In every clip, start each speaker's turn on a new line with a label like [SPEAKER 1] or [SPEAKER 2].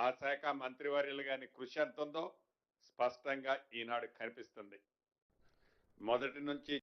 [SPEAKER 1] ఆ శాఖ మంత్రివర్యులు గాని కృషి ఎంత ఉందో స్పష్టంగా ఈనాడు కనిపిస్తుంది. మొదటి నుంచి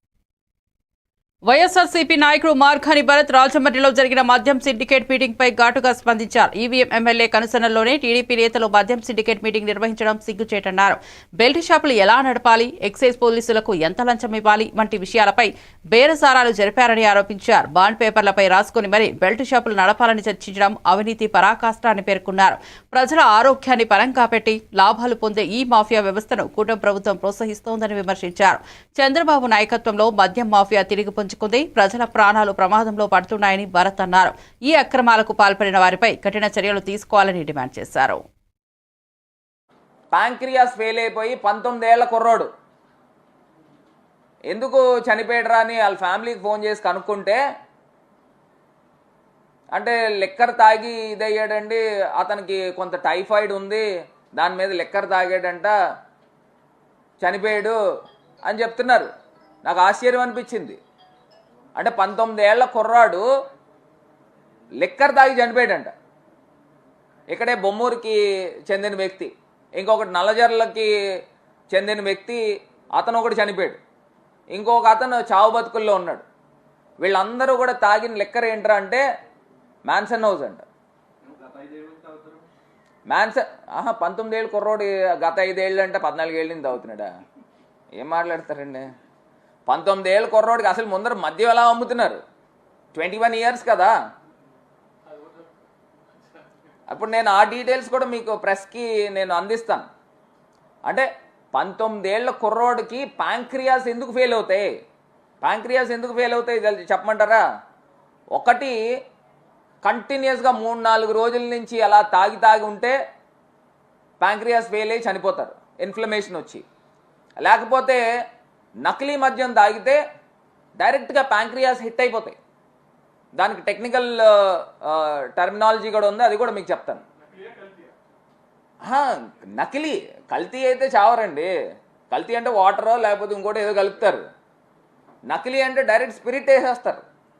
[SPEAKER 2] వైఎస్ఆర్సీపీ నాయకుడు మార్ఖాని భరత్ రాజమండ్రిలో జరిగిన మద్యం సిండికేట్ మీటింగ్ పై ఘాటుగా స్పందించారు. ఈవీఎం ఎమ్మెల్యే కనుసనల్లోనే టీడీపీ నేతలు మద్యం సిండికేట్ మీటింగ్ నిర్వహించడం సిగ్గుచేటన్నారు. బెల్ట్ షాపులు ఎలా నడపాలి, ఎక్సైజ్ పోలీసులకు ఎంత లంచం ఇవ్వాలి వంటి విషయాలపై బేరసారాలు జరిపారని ఆరోపించారు. బాండ్ పేపర్లపై రాసుకుని మరీ బెల్ట్ షాపులు నడపాలని చర్చించడం అవినీతి పరాకాష్ట అని పేర్కొన్నారు. ప్రజల ఆరోగ్యాన్ని పరంగా పెట్టి లాభాలు పొందే ఈ మాఫియా వ్యవస్థను కూటమి ప్రభుత్వం ప్రోత్సహిస్తోందని విమర్శించారు. చంద్రబాబు నాయకత్వంలో మద్యం మాఫియా తిరిగి ప్రజల ప్రాణాలు ప్రమాదంలో పడుతున్నాయని భరత్ అన్నారు. ఈ అక్రమాలకు పాల్పడిన వారిపై కఠిన చర్యలు తీసుకోవాలని డిమాండ్ చేశారు.
[SPEAKER 3] ప్యాంక్రియాస్ ఫెయిల్ అయిపోయి 19 ఏళ్ల కుర్రోడు ఎందుకు చనిపోయాడురా అని వాళ్ళ ఫ్యామిలీకి ఫోన్ చేసి కనుక్కుంటే, అంటే లెక్కర్ తాగి ఇదయ్యాడండి, అతనికి కొంత టైఫాయిడ్ ఉంది, దాని మీద లెక్కర్ తాగాడంట, చనిపోయాడు అని చెప్తున్నారు. నాకు ఆశ్చర్యం అనిపించింది. అంటే 19 ఏళ్ల కుర్రాడు లిక్కర్ తాగి చనిపోయాడంట. ఇక్కడే బొమ్మూరుకి చెందిన వ్యక్తి, ఇంకొకటి నల్లజర్లకి చెందిన వ్యక్తి, అతను ఒకటి చనిపోయాడు, ఇంకొక అతను చావు బతుకుల్లో ఉన్నాడు. వీళ్ళందరూ కూడా తాగిన లిక్కర్ ఏంట్రా అంటే మ్యాన్సన్ హౌస్ అంట. 19 ఏళ్ళు కుర్రోడు గత 5 ఏళ్ళు అంటే 14 ఏళ్ళ నుంచి తాగుతున్నాడా? ఏం మాట్లాడతారండి? 19 ఏళ్ళ కుర్రోడికి అసలు ముందర మద్యం ఎలా అమ్ముతున్నారు? 21 ఇయర్స్ కదా. అప్పుడు నేను ఆ డీటెయిల్స్ కూడా మీకు ప్రెస్కి నేను అందిస్తాను. అంటే 19 ఏళ్ల కుర్రోడికి ప్యాంక్రియాస్ ఎందుకు ఫెయిల్ అవుతాయి? ప్యాంక్రియాస్ ఎందుకు ఫెయిల్ అవుతాయి చెప్పమంటారా? ఒకటి, కంటిన్యూస్గా 3-4 రోజుల నుంచి అలా తాగి ఉంటే ప్యాంక్రియాస్ ఫెయిల్ అయ్యి చనిపోతారు, ఇన్ఫ్లమేషన్ వచ్చి. లేకపోతే నకిలీ మద్యం తాగితే డైరెక్ట్గా ప్యాంక్రియాస్ హిట్ అయిపోతాయి. దానికి టెక్నికల్ టర్మినాలజీ కూడా ఉంది, అది కూడా మీకు చెప్తాను. నకిలీ, కల్తీ అయితే చావరండి. కల్తీ అంటే వాటరో లేకపోతే ఇంకోటి ఏదో కలుపుతారు. నకిలీ అంటే డైరెక్ట్ స్పిరిట్ వేసేస్తారు.